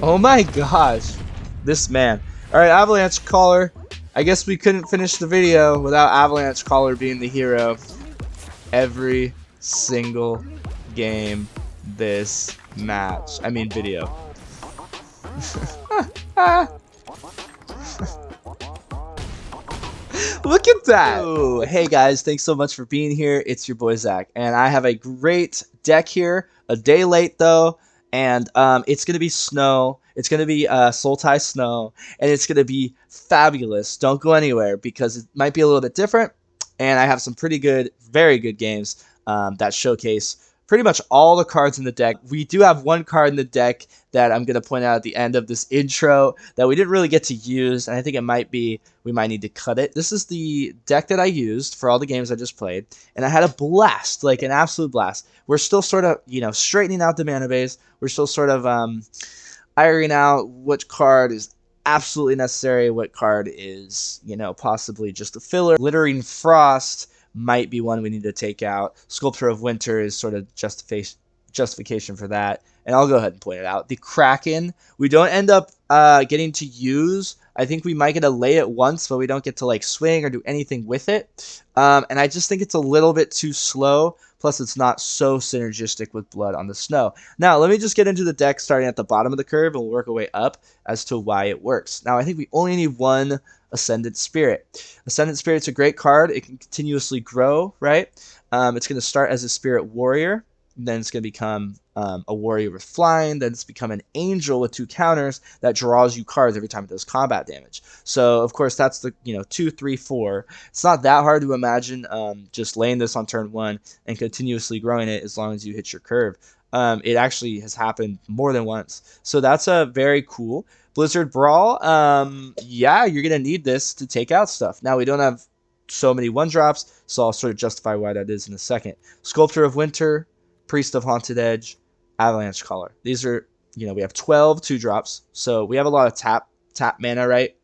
Oh my gosh. This man. Alright, Avalanche Caller. I guess we couldn't finish the video without Avalanche Caller being the hero. Every single game this match. I mean video. Look at that! Ooh, hey guys, thanks so much for being here. It's your boy Zach, and I have a great deck here. A day late though, and it's gonna be snow. It's gonna be Sultai snow, and it's gonna be fabulous. Don't go anywhere because it might be a little bit different, and I have some pretty good, very good games that showcase pretty much all the cards in the deck. We do have one card in the deck that I'm going to point out at the end of this intro that we didn't really get to use, and I think we might need to cut it. This is the deck that I used for all the games I just played, and I had a blast, like an absolute blast. We're still sort of, straightening out the mana base. We're still sort of ironing out which card is absolutely necessary, what card is, possibly just a filler. Glittering Frost might be one we need to take out. Sculptor of Winter is sort of justification for that. And I'll go ahead and point it out. The Kraken, we don't end up getting to use. I think we might get to lay it once, but we don't get to swing or do anything with it. And I just think it's a little bit too slow. Plus, it's not so synergistic with Blood on the Snow. Now, let me just get into the deck starting at the bottom of the curve, and we'll work our way up as to why it works. Now, I think we only need one Ascendant Spirit. Ascendant Spirit's a great card. It can continuously grow, right? It's going to start as a Spirit Warrior. Then it's going to become a warrior with flying. Then it's become an angel with 2 counters that draws you cards every time it does combat damage. So, of course, that's the 2, 3, 4. It's not that hard to imagine just laying this on turn 1 and continuously growing it as long as you hit your curve. It actually has happened more than once. So that's very cool. Blizzard Brawl, yeah, you're going to need this to take out stuff. Now, we don't have so many 1-drops, so I'll sort of justify why that is in a second. Sculptor of Winter, Priest of Haunted Edge, Avalanche Caller. These are, we have 12 2-drops, so we have a lot of tap mana, right,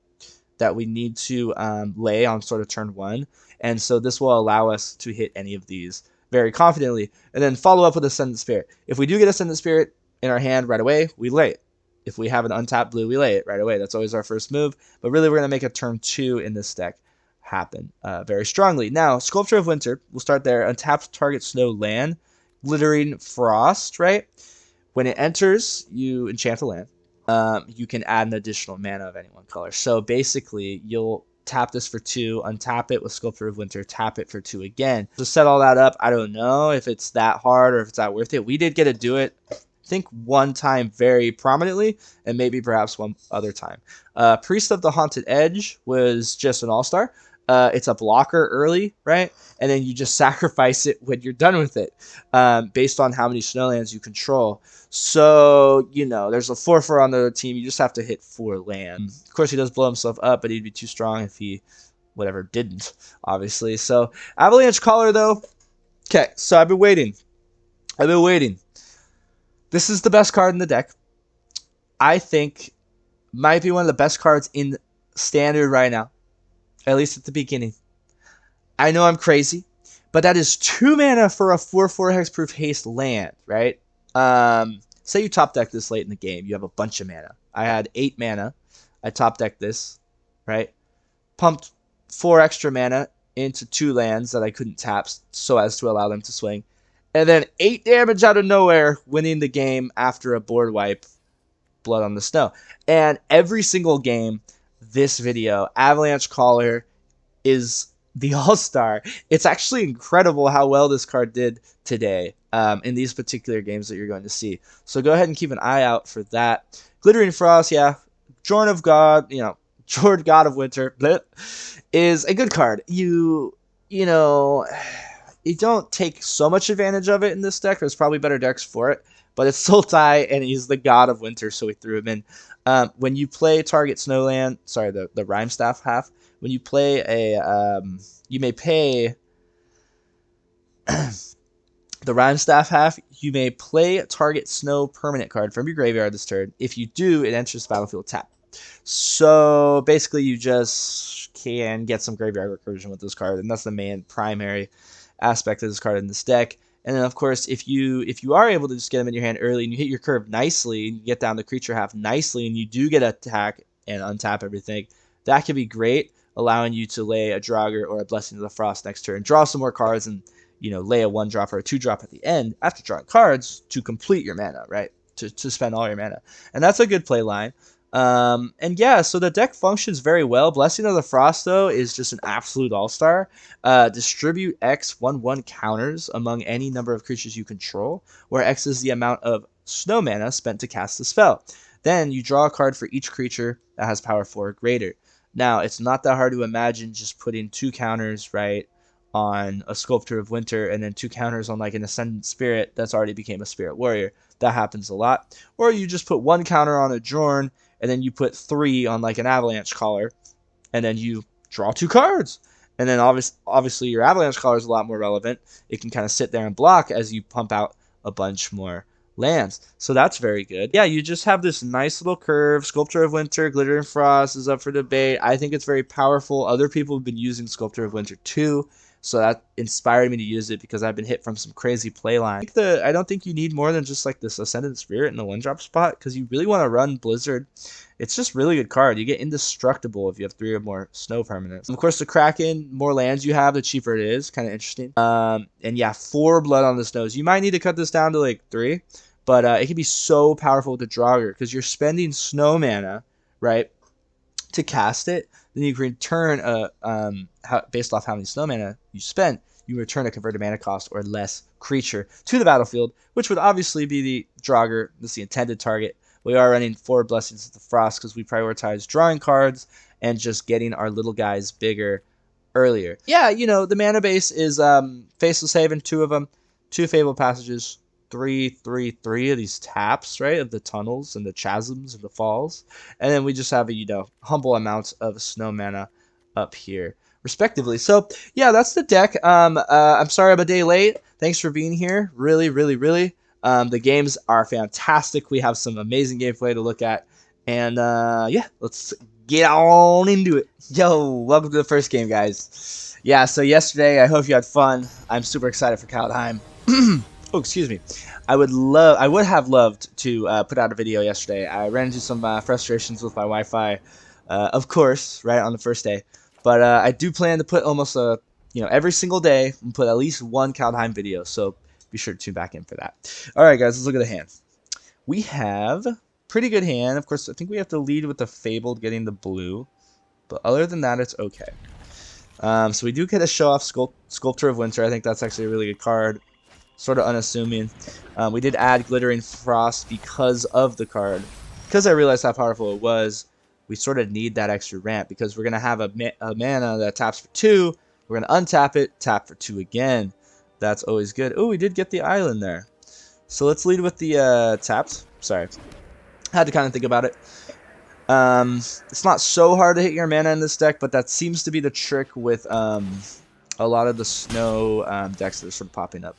that we need to lay on sort of turn 1, and so this will allow us to hit any of these very confidently, and then follow up with Ascendant Spirit. If we do get Ascendant Spirit in our hand right away, we lay it. If we have an untapped blue, we lay it right away. That's always our first move, but really we're going to make a turn 2 in this deck happen very strongly. Now, Sculptor of Winter, we'll start there. Untapped target snow land. Glittering Frost, right? When it enters, you enchant a land. You can add an additional mana of any one color. So basically, you'll tap this for 2, untap it with Sculptor of Winter, tap it for 2 again. To set all that up, I don't know if it's that hard or if it's that worth it. We did get to do it, I think, one time very prominently, and maybe perhaps one other time. Priest of the Haunted Edge was just an all-star. It's a blocker early, right? And then you just sacrifice it when you're done with it, based on how many snowlands you control. So, there's a 4/4 on the other team. You just have to hit 4 land. Of course, he does blow himself up, but he'd be too strong if he, didn't, obviously. So, Avalanche Caller, though. Okay, so I've been waiting. This is the best card in the deck. I think might be one of the best cards in Standard right now. At least at the beginning. I know I'm crazy, but that is 2 mana for a 4/4 hexproof haste land, right? Say you top deck this late in the game. You have a bunch of mana. I had 8 mana. I top decked this, right? Pumped 4 extra mana into 2 lands that I couldn't tap so as to allow them to swing. And then 8 damage out of nowhere, winning the game after a board wipe, Blood on the Snow. And every single game, this video, Avalanche Caller is the all-star. It's actually incredible how well this card did today in these particular games that you're going to see. So go ahead and keep an eye out for that. Glittering Frost, yeah. Jorn of God, Jord God of Winter, is a good card. You don't take so much advantage of it in this deck. There's probably better decks for it. But it's Sultai, and he's the God of Winter, so we threw him in. When you play target Snowland, sorry, the Rhyme Staff half, when you play you may pay the Rhyme Staff half, you may play target Snow permanent card from your graveyard this turn. If you do, it enters the battlefield tap. So basically, you just can get some graveyard recursion with this card, and that's the main primary aspect of this card in this deck. And then of course, if you are able to just get them in your hand early and you hit your curve nicely and you get down the creature half nicely and you do get attack and untap everything, that could be great, allowing you to lay a Draugr or a Blessing of the Frost next turn, draw some more cards, and lay a 1-drop or a 2-drop at the end after drawing cards to complete your mana, right? To spend all your mana, and that's a good play line. And yeah, so the deck functions very well. Blessing of the Frost, though, is just an absolute all-star. Distribute X 1/1 counters among any number of creatures you control, where X is the amount of snow mana spent to cast the spell. Then you draw a card for each creature that has power 4 or greater. Now, it's not that hard to imagine just putting 2 counters, right, on a Sculptor of Winter, and then 2 counters on like an Ascendant Spirit that's already became a Spirit Warrior. That happens a lot. Or you just put 1 counter on a Draugr, and then you put 3 on like an Avalanche Caller, and then you draw 2 cards. And then obviously your Avalanche Caller is a lot more relevant. It can kind of sit there and block as you pump out a bunch more lands. So that's very good. Yeah, you just have this nice little curve. Sculptor of Winter, Glittering Frost is up for debate. I think it's very powerful. Other people have been using Sculptor of Winter too. So that inspired me to use it because I've been hit from some crazy play line. I don't think you need more than just like this Ascendant Spirit in the 1-drop spot because you really want to run Blizzard. It's just really good card. You get indestructible if you have 3 or more snow permanents. Of course, the Kraken, more lands you have, the cheaper it is. Kind of interesting. And yeah, 4 blood on the snows. You might need to cut this down to like 3, but it can be so powerful with the Draugr because you're spending snow mana, right, to cast it. Then you can return based off how many snow mana you spent, you return a converted mana cost or less creature to the battlefield, which would obviously be the Draugr. That's the intended target. We are running 4 Blessings of the Frost because we prioritize drawing cards and just getting our little guys bigger earlier. Yeah, the mana base is Faceless Haven, 2 of them, 2 Fabled Passages, 3 of these taps, right, of the tunnels and the chasms and the falls, and then we just have a humble amount of snow mana up here respectively. So yeah, that's the deck. I'm sorry I'm a day late. Thanks for being here. Really the games are fantastic. We have some amazing gameplay to look at, and yeah, let's get on into it. Yo, welcome to the first game, guys. Yeah, so yesterday, I hope you had fun. I'm super excited for Kaldheim. Oh, excuse me. I would have loved to put out a video yesterday. I ran into some frustrations with my Wi-Fi, of course, right on the first day. But I do plan to put almost every single day and put at least 1 Kaldheim video. So be sure to tune back in for that. All right, guys, let's look at the hand. We have pretty good hand. Of course, I think we have to lead with the Fabled getting the blue. But other than that, it's okay. So we do get to show off Sculptor of Winter. I think that's actually a really good card. Sort of unassuming. We did add Glittering Frost because of the card. Because I realized how powerful it was, we sort of need that extra ramp because we're going to have a mana that taps for 2. We're going to untap it, tap for 2 again. That's always good. Oh, we did get the island there. So let's lead with the tapped. Sorry. Had to kind of think about it. It's not so hard to hit your mana in this deck, but that seems to be the trick with a lot of the snow decks that are sort of popping up.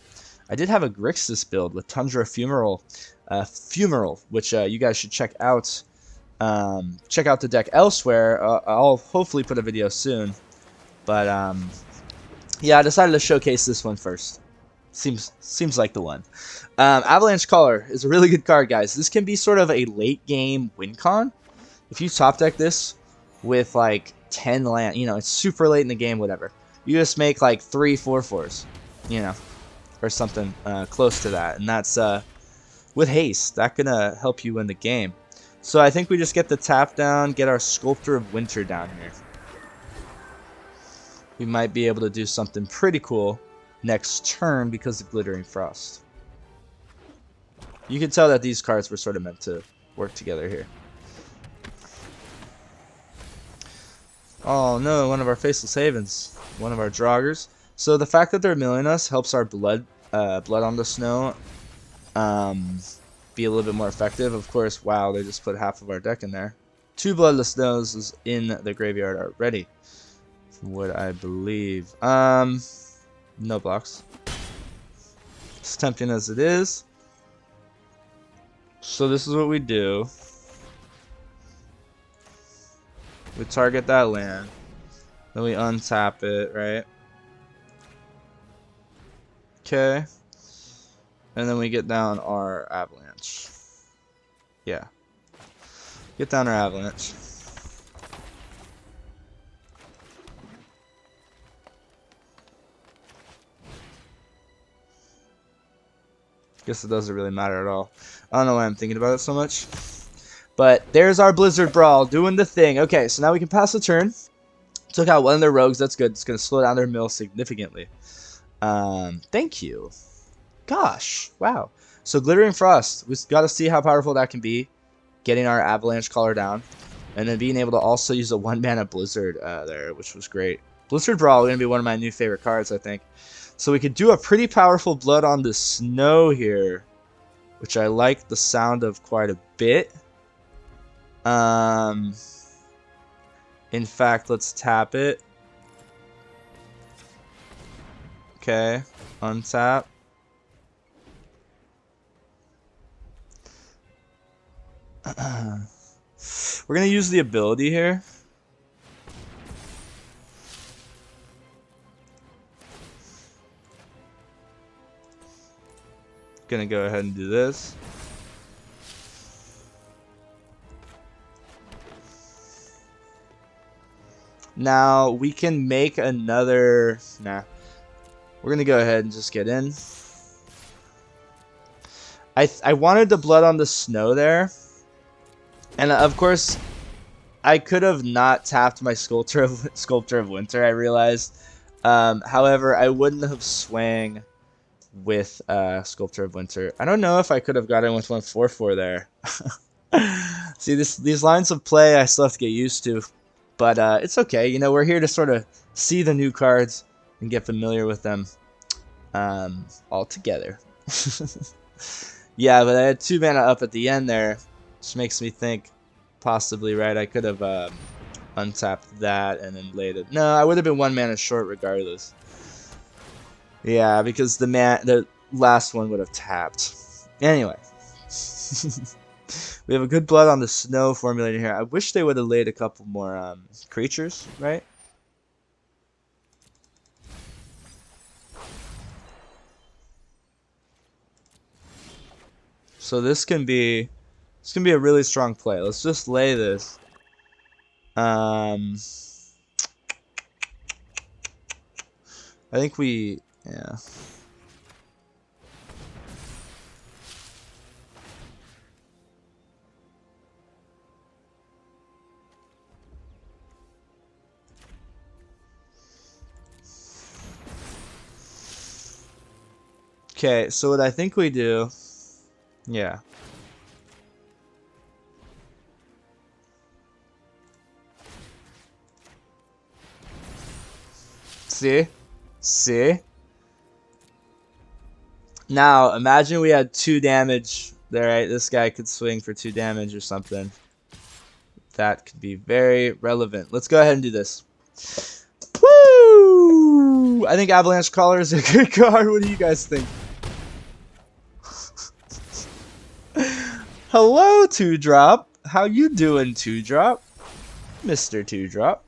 I did have a Grixis build with Tundra Fumarole, which you guys should check out. Check out the deck elsewhere. I'll hopefully put a video soon. But yeah, I decided to showcase this one first. Seems like the one. Avalanche Caller is a really good card, guys. This can be sort of a late game win con. If you top deck this with like 10 land, it's super late in the game, whatever. You just make like 3 4/4s, or something close to that, and that's with haste. That's gonna help you win the game. So I think we just get the tap down, get our Sculptor of Winter down here. We might be able to do something pretty cool next turn because of Glittering Frost. You can tell that these cards were sort of meant to work together here. Oh no, one of our Faceless Havens, one of our Draugrs. So the fact that they're milling us helps our blood on the snow be a little bit more effective. Of course, wow, they just put half of our deck in there. 2 Bloodless Snows is in the graveyard already, from what I believe. No blocks. As tempting as it is. So this is what we do. We target that land. Then we untap it, right? Okay. And then we get down our Avalanche. Yeah. Get down our Avalanche. Guess it doesn't really matter at all. I don't know why I'm thinking about it so much. But there's our Blizzard Brawl doing the thing. Okay, so now we can pass the turn. Took out one of their rogues. That's good. It's going to slow down their mill significantly. Thank you. Gosh. Wow. So Glittering Frost. We've got to see how powerful that can be. Getting our Avalanche Caller down. And then being able to also use a 1-mana Blizzard there, which was great. Blizzard Brawl is going to be one of my new favorite cards, I think. So we could do a pretty powerful Blood on the Snow here, which I like the sound of quite a bit. In fact, let's tap it. Okay, untap. We're gonna use the ability here. Gonna go ahead and do this. Now we can make another. Nah, we're gonna go ahead and just get in. I wanted the Blood on the Snow there, and of course, I could have not tapped my Sculptor of Winter. I realized. However, I wouldn't have swang with Sculptor of Winter. I don't know if I could have gotten with 1/4/4 there. See, these lines of play I still have to get used to, but it's okay. You know, we're here to sort of see the new cards and get familiar with them all together. Yeah, but I had 2 mana up at the end there, which makes me think possibly, right, I could have untapped that and then laid it. No, I would have been 1 mana short regardless. Yeah, because the last one would have tapped. Anyway. We have a good Blood on the Snow formulated here. I wish they would have laid a couple more creatures, right? So this can be a really strong play. Let's just lay this. I think we, yeah. Okay, so what I think we do, yeah. See? See? Now, imagine we had 2 damage there, right? This guy could swing for 2 damage or something. That could be very relevant. Let's go ahead and do this. Woo! I think Avalanche Caller is a good card. What do you guys think? Hello, 2-Drop. How you doing, 2-Drop? Mr. 2-Drop.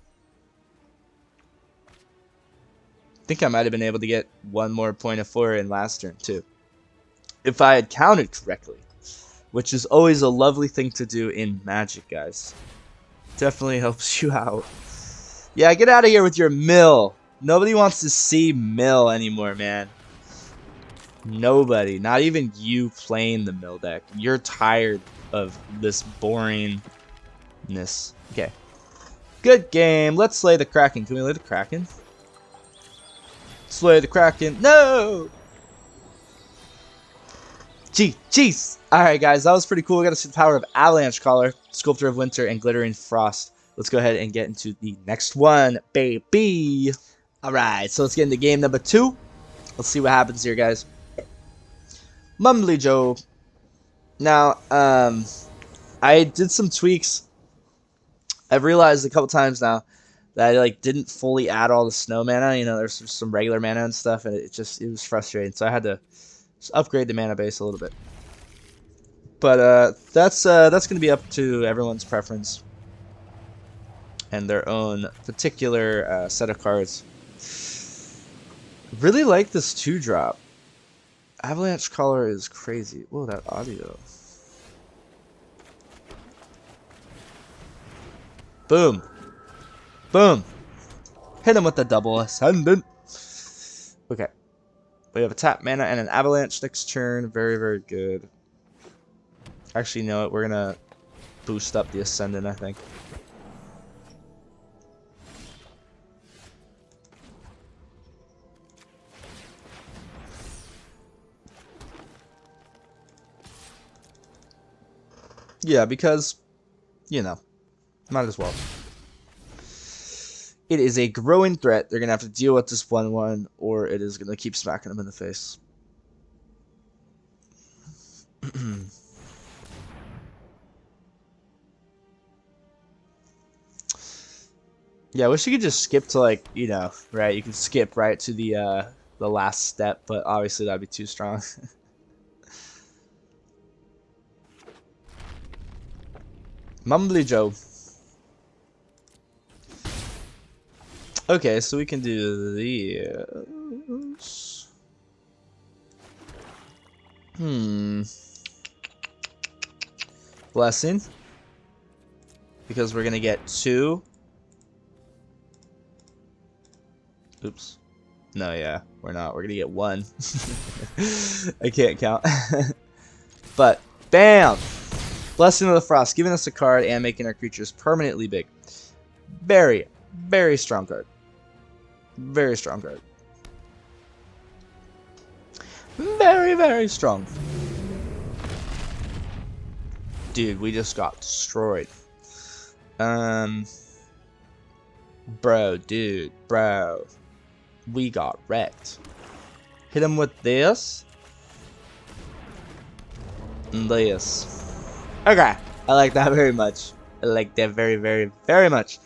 I think I might have been able to get 1 more point of 4 in last turn, too. If I had counted correctly. Which is always a lovely thing to do in Magic, guys. Definitely helps you out. Yeah, get out of here with your mill. Nobody wants to see mill anymore, man. Nobody. Not even you playing the mill deck. You're tired of this boringness. Okay. Good game. Let's slay the Kraken. Can we lay the Kraken? Slay the Kraken. No! Jeez. Alright, guys. That was pretty cool. We got to see the power of Avalanche Caller, Sculptor of Winter, and Glittering Frost. Let's go ahead and get into the next one, baby. Alright, so let's get into game number 2. Let's see what happens here, guys. Mumbly Joe. Now, I did some tweaks. I've realized a couple times now that I didn't fully add all the snow mana. You know, there's some regular mana and stuff, and it was frustrating. So I had to just upgrade the mana base a little bit. But that's going to be up to everyone's preference and their own particular set of cards. Really like this 2-drop. Avalanche Caller is crazy. Whoa, that audio. Boom. Boom. Hit him with the double Ascendant. Okay. We have a tap mana and an Avalanche next turn. Very, very good. Actually, you know what? We're going to boost up the Ascendant, I think. Yeah, because, you know, might as well. It is a growing threat. They're going to have to deal with this 1/1, or it is going to keep smacking them in the face. Yeah, I wish you could just skip to, like, you know, right? You can skip right to the last step, but obviously that'd be too strong. Mumbly Joe. Okay, so we can do these. Blessing. Because we're gonna get 2. Oops. No, yeah, we're not. We're gonna get 1. I can't count. But, bam! Blessing of the Frost, giving us a card and making our creatures permanently big. Very, very strong card. Very strong card. Very, very strong. Dude, we just got destroyed. Bro, dude, bro. We got wrecked. Hit him with this. And this. Okay, I like that very much. I like that very, very, very much.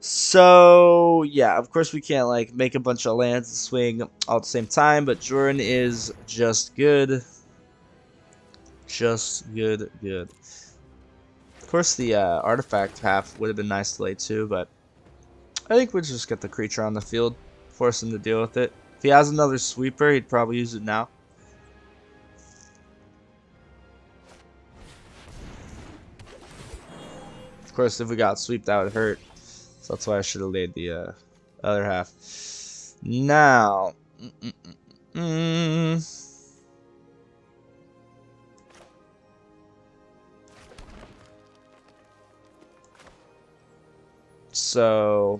So, yeah, of course we can't, like, make a bunch of lands and swing all at the same time, but Jordan is just good. Just good, good. Of course, the artifact half would have been nice to lay too, but I think we'll just get the creature on the field, force him to deal with it. If he has another sweeper, he'd probably use it now. Of course, if we got sweep, that would hurt. So that's why I should have laid the other half. Now, so,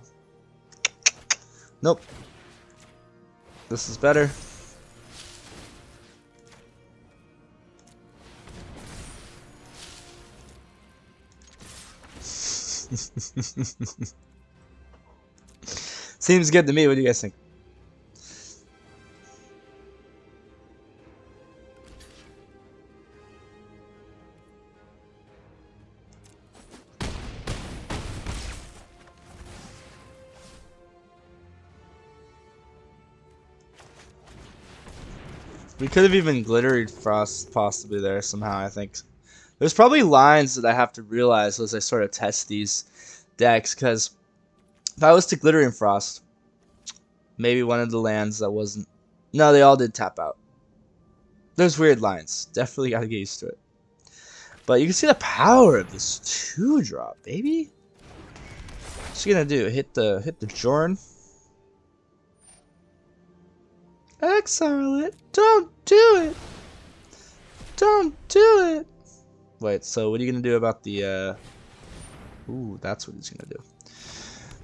nope. This is better. Seems good to me. What do you guys think? We could have even glittered Frost possibly there somehow, I think. There's probably lines that I have to realize as I sort of test these decks, because if I was to Glittering Frost, maybe one of the lands that wasn't... No, they all did tap out. There's weird lines. Definitely gotta get used to it. But you can see the power of this 2-drop, baby. What's he gonna do? Hit the Jorn? Exile it. Don't do it. Don't do it. Wait, so what are you gonna do about the Ooh, that's what he's gonna do.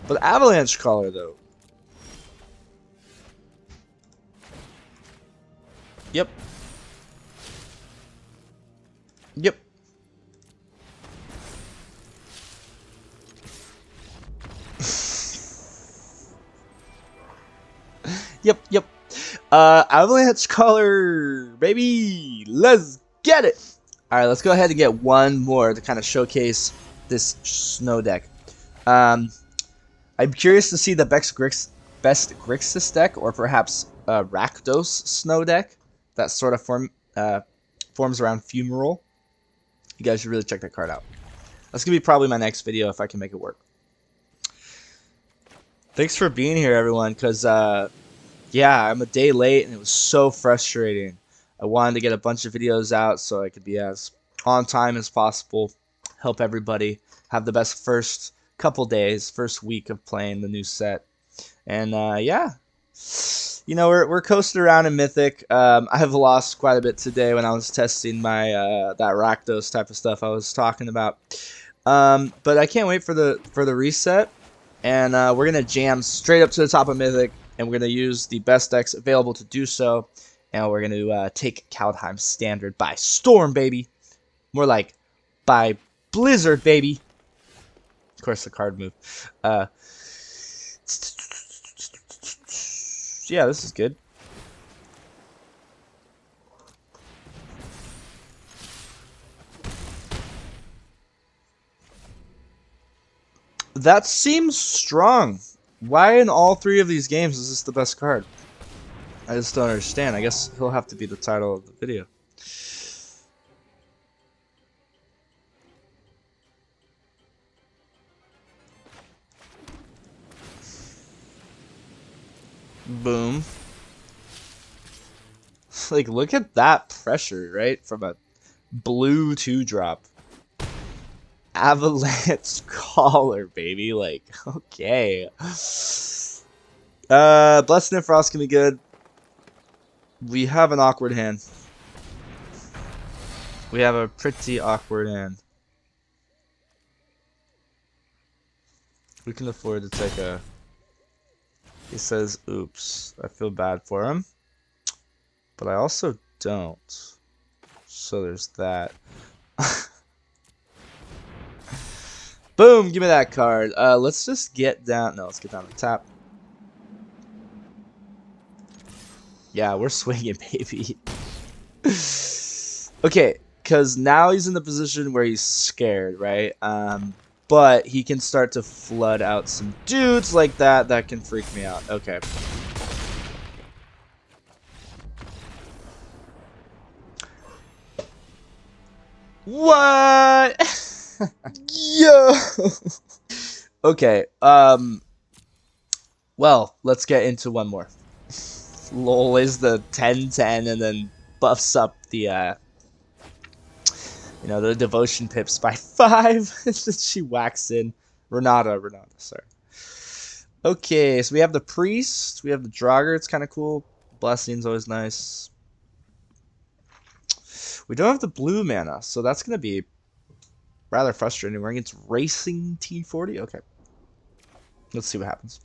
But Avalanche Caller though. Yep. Yep. Yep, yep. Avalanche Caller, baby. Let's get it. Alright, let's go ahead and get one more to kind of showcase this snow deck. I'm curious to see the best Grixis deck, or perhaps Rakdos snow deck that sort of forms around Fumarole. You guys should really check that card out. That's going to be probably my next video if I can make it work. Thanks for being here, everyone, because, yeah, I'm a day late, and it was so frustrating. I wanted to get a bunch of videos out so I could be as on time as possible, help everybody have the best first couple days, first week of playing the new set. And yeah, you know, we're coasting around in Mythic. I have lost quite a bit today when I was testing my that Rakdos type of stuff I was talking about. But I can't wait for the reset, and we're gonna jam straight up to the top of Mythic, and we're gonna use the best decks available to do so, and we're gonna take Kaldheim Standard by storm, baby. More like by blizzard, baby. Of course, the card move. Yeah, this is good. That seems strong. Why in all three of these games is this the best card? I just don't understand. I guess he'll have to be the title of the video. Boom. Like, look at that pressure, right? From a blue 2-drop. Avalanche Caller, baby. Like, okay. Blessed and Frost can be good. We have an awkward hand. We have a pretty awkward hand. We can afford to take a... He says, oops. I feel bad for him. But I also don't. So there's that. Boom! Give me that card. Let's just get down... No, let's get down to tap. Yeah, we're swinging, baby. Okay, because now he's in the position where he's scared, right? But he can start to flood out some dudes like that. That can freak me out. Okay. What? Yo! Okay, well, let's get into one more. Lol is the 10-10 and then buffs up the, you know, the devotion pips by 5. She whacks in. Renata, sorry. Okay, so we have the priest, we have the Draugr, it's kind of cool. Blessing's always nice. We don't have the blue mana, so that's going to be rather frustrating. We're against Racing T40? Okay. Let's see what happens.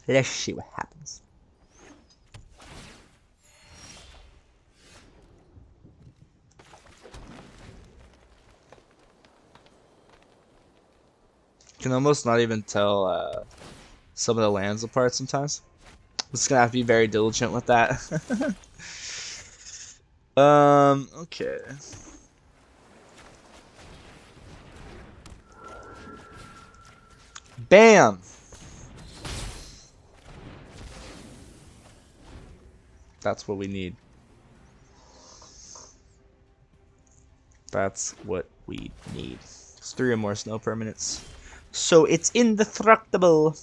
Let's see what happens. Can almost not even tell some of the lands apart sometimes. Just gonna have to be very diligent with that. Okay. Bam! That's what we need. That's what we need. It's 3 or more snow permanents. So it's indestructible.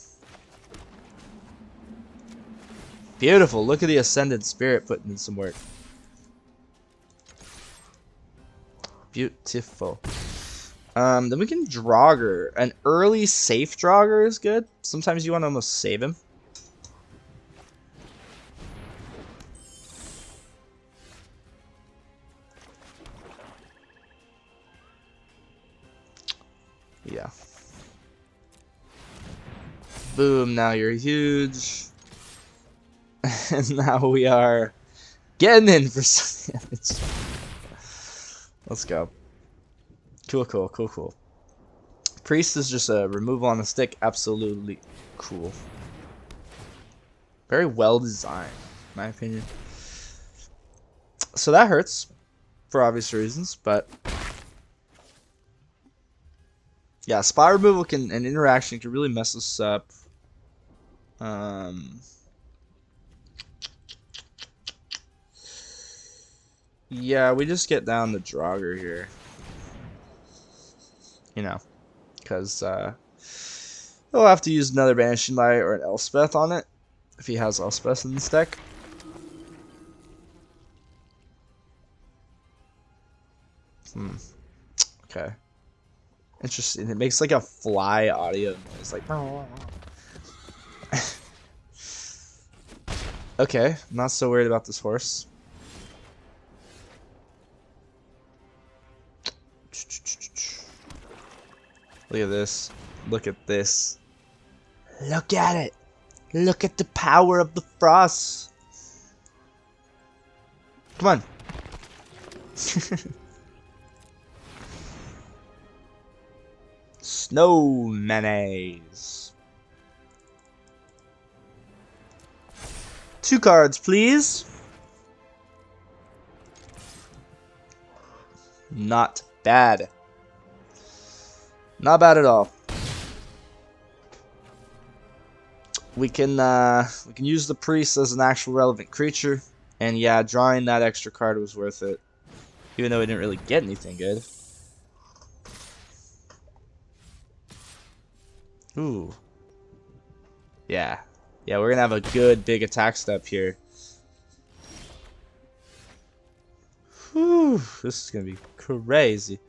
Beautiful. Look at the Ascendant Spirit putting in some work. Beautiful. Then we can Draugr. An early safe Draugr is good. Sometimes you want to almost save him. Yeah. Boom, now you're huge. And now we are getting in for some damage. Let's go. Cool. Priest is just a removal on the stick. Absolutely cool. Very well designed, in my opinion. So that hurts, for obvious reasons, but... yeah, spot removal and interaction can really mess us up. Yeah, we just get down the Draugr here. You know, because we'll have to use another Banishing Light or an Elspeth on it. if he has Elspeth in this deck. Okay. Interesting. It makes like a fly audio noise, like. Okay, I'm not so worried about this horse. Look at this. Look at this. Look at it. Look at the power of the frost. Come on. Snow mayonnaise. 2 cards, please. Not bad. Not bad at all. We can use the priest as an actual relevant creature, and yeah, drawing that extra card was worth it, even though we didn't really get anything good. Ooh. Yeah. Yeah, we're gonna have a good big attack step here. Whew, this is gonna be crazy.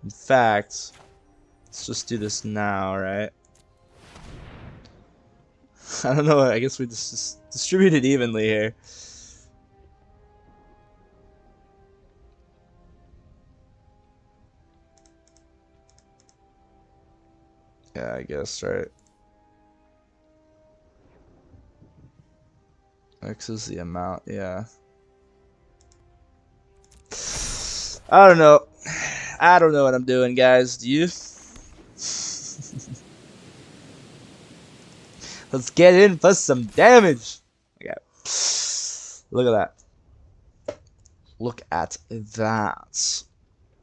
In fact, let's just do this now, right? I don't know, I guess we just distribute it evenly here. Yeah, I guess, right? X is the amount, yeah. I don't know. I don't know what I'm doing, guys. Do you? Let's get in for some damage. Okay. Look at that. Look at that.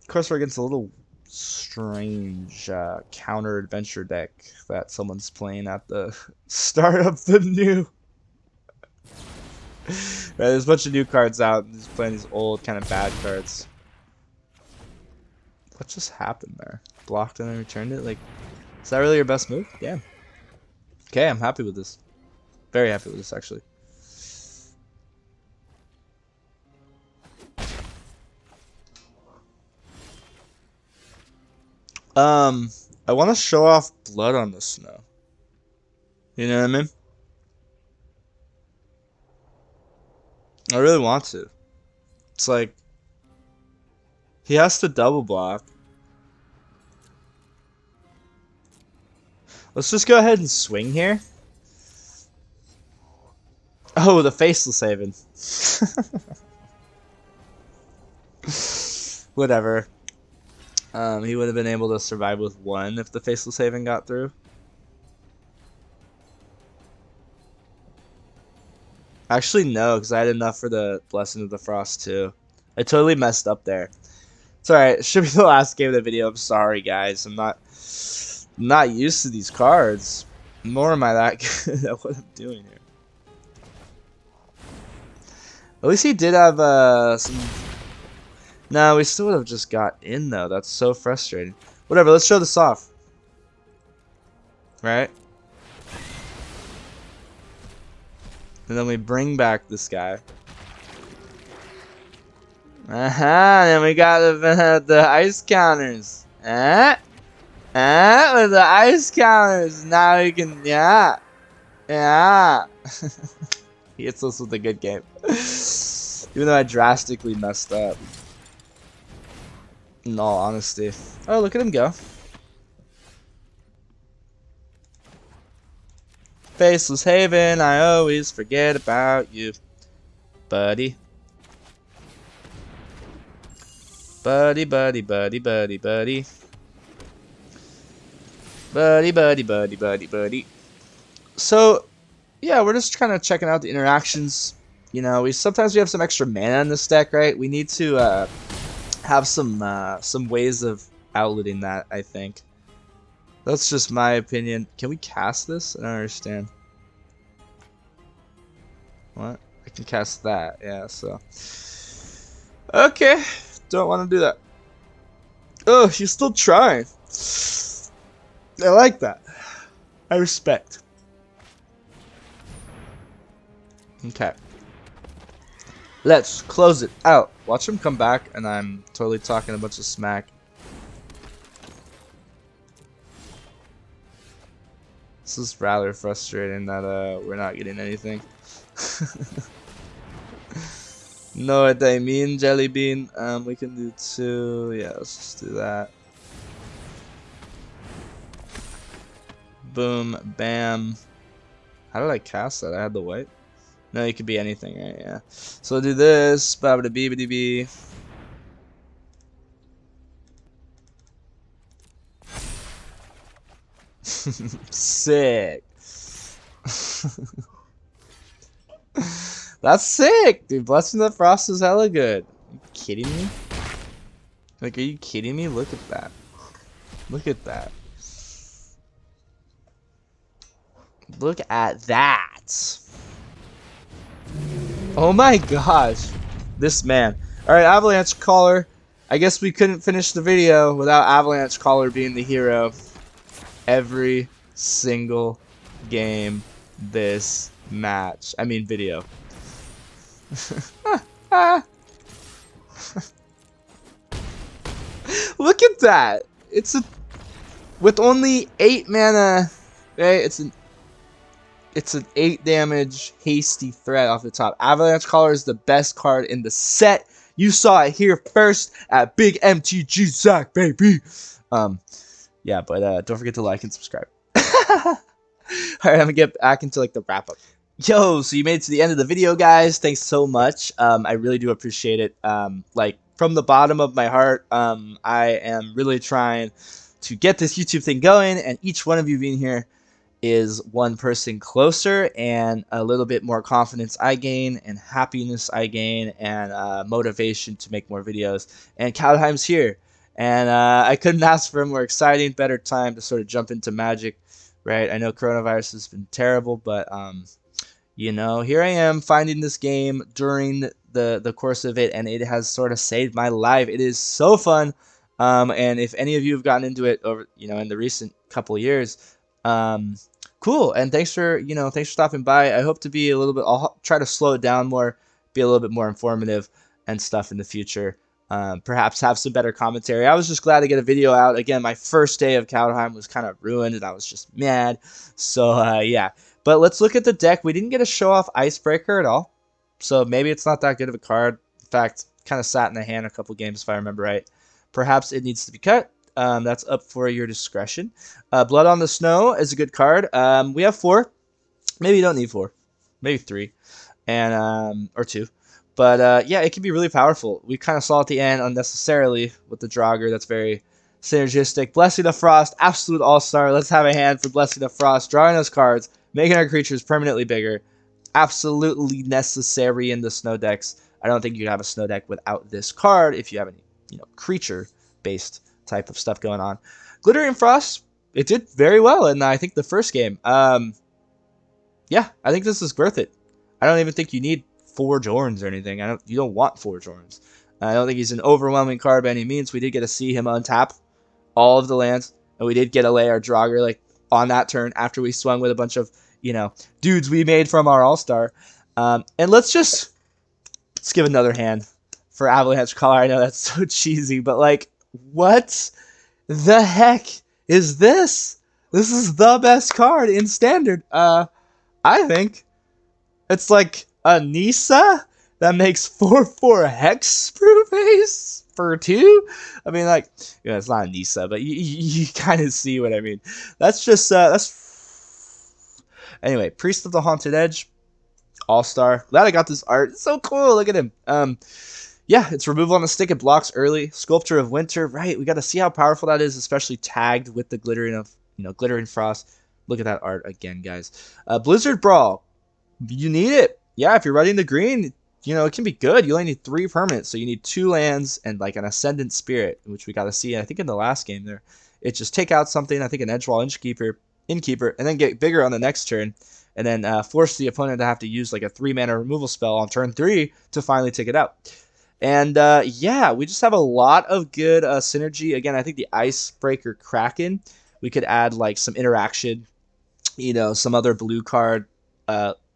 Of course, we're against a little strange counter adventure deck that someone's playing at the start of the new. Right, there's a bunch of new cards out, and he's playing these old kind of bad cards. What just happened there? Blocked and then returned it? Like, is that really your best move? Yeah. Okay, I'm happy with this. Very happy with this, actually. I want to show off blood on the snow. You know what I mean? I really want to. It's like, he has to double block. Let's just go ahead and swing here. Oh, the Faceless Haven. Whatever. He would have been able to survive with 1 if the Faceless Haven got through. Actually, no, because I had enough for the Blessing of the Frost, too. I totally messed up there. It's alright. It should be the last game of the video. I'm sorry, guys. I'm not used to these cards. Nor am I that good at what I'm doing here. At least he did have some... No, we still would have just got in, though. That's so frustrating. Whatever, let's show this off. Right? And then we bring back this guy. Then we got the ice counters. With the ice counters. Now we can, yeah. He hits us with a good game. Even though I drastically messed up. In all honesty. Oh, look at him go. Faceless Haven, I always forget about you. Buddy. Buddy, buddy, buddy, buddy, buddy. Buddy, buddy, buddy, buddy, buddy. So, yeah, we're just kind of checking out the interactions. You know, sometimes we have some extra mana in this deck, right? We need to have some ways of outletting that, I think. That's just my opinion. Can we cast this? I don't understand. What? I can cast that, yeah, so. Okay. Don't want to do that. Oh, you're still trying. I like that. I respect. Okay. Let's close it out. Watch him come back, and I'm totally talking a bunch of smack. This is rather frustrating that we're not getting anything. Know what I mean, Jelly Bean? We can do 2. Yeah, let's just do that. Boom, bam. How did I cast that? I had the white? No, it could be anything, right? Yeah. So we'll do this. Babada beebity bee. Sick. That's sick, dude. Blessing the Frost is hella good. Are you kidding me? Like, are you kidding me? Look at that. Look at that. Look at that. Oh my gosh. This man. Alright, Avalanche Caller. I guess we couldn't finish the video without Avalanche Caller being the hero every single game this match. I mean video. Look at that. It's a with only 8 mana, right? It's an 8 damage hasty threat off the top. Avalanche Caller is the best card in the set. You saw it here first at Big MTG Zach, baby. Yeah, but don't forget to like and subscribe. Alright, I'm gonna get back into like the wrap up. Yo, so you made it to the end of the video, guys. Thanks so much. I really do appreciate it. Like from the bottom of my heart, I am really trying to get this YouTube thing going, and each one of you being here is one person closer, and a little bit more confidence I gain, and happiness I gain, and motivation to make more videos. And Kaldheim's here, and I couldn't ask for a more exciting, better time to sort of jump into Magic, right? I know coronavirus has been terrible, but you know, here I am finding this game during the course of it, and it has sort of saved my life. It is so fun, and if any of you have gotten into it over, you know, in the recent couple of years, cool. And thanks for stopping by. I hope to be a little bit. I'll try to slow it down more, be a little bit more informative and stuff in the future. Perhaps have some better commentary. I was just glad to get a video out. Again, my first day of Kaldheim was kind of ruined, and I was just mad. So yeah. But let's look at the deck. We didn't get to show off Icebreaker at all, so maybe it's not that good of a card. In fact, kind of sat in the hand a couple games if I remember right. Perhaps it needs to be cut. That's up for your discretion. Blood on the Snow is a good card. We have 4. Maybe you don't need 4. Maybe 3. And or 2. But yeah, it can be really powerful. We kind of saw at the end unnecessarily with the Draugr. That's very synergistic. Blessing of Frost, absolute all-star. Let's have a hand for Blessing of Frost. Drawing those cards, making our creatures permanently bigger. Absolutely necessary in the snow decks. I don't think you could have a snow deck without this card if you have any, creature-based type of stuff going on. Glittering Frost, it did very well in I think the first game. Yeah, I think this is worth it. I don't even think you need 4 Jorns or anything. You don't want 4 Jorns. I don't think he's an overwhelming card by any means. We did get to see him untap all of the lands, and we did get to lay our Draugr like on that turn after we swung with a bunch of dudes we made from our All-Star. And let's give another hand for Avalanche Caller. I know that's so cheesy, but like, what the heck is this? This is the best card in Standard. I think it's like a Nisa that makes 4/4 hexproof base for 2. I mean, like, it's not a Nisa, but you kind of see what I mean. That's just anyway. Priest of the Haunted Edge, All-Star. Glad I got this art. It's so cool. Look at him. Yeah, it's removal on the stick. It blocks early. Sculptor of Winter. Right, we got to see how powerful that is, especially tagged with the glittering Frost. Look at that art again, guys. Blizzard Brawl. You need it. Yeah, if you're running the green, it can be good. You only need 3 permanents, so you need 2 lands and like an Ascendant Spirit, which we got to see. I think in the last game there, it just take out something. I think an Edgewall Innkeeper, and then get bigger on the next turn, and then force the opponent to have to use like a 3-mana removal spell on turn 3 to finally take it out. And yeah, we just have a lot of good synergy. Again, I think the Icebreaker Kraken, we could add like some interaction, some other blue card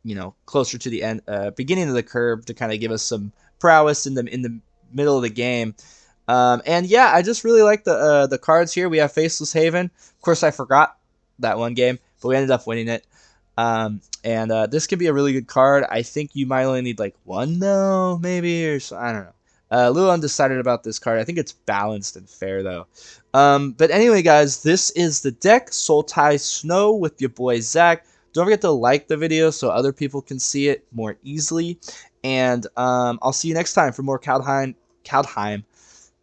you know, closer to the end, beginning of the curve to kind of give us some prowess in the middle of the game. And yeah, I just really like the cards here. We have Faceless Haven. Of course, I forgot that one game, but we ended up winning it. And this could be a really good card. I think you might only need like one though, maybe, or so, I don't know. A little undecided about this card. I think it's balanced and fair though. But anyway, guys, this is the deck Sultai Snow with your boy Zach. Don't forget to like the video so other people can see it more easily. And I'll see you next time for more Kaldheim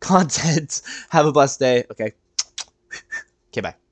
content. Have a blessed day. Okay. Okay, bye.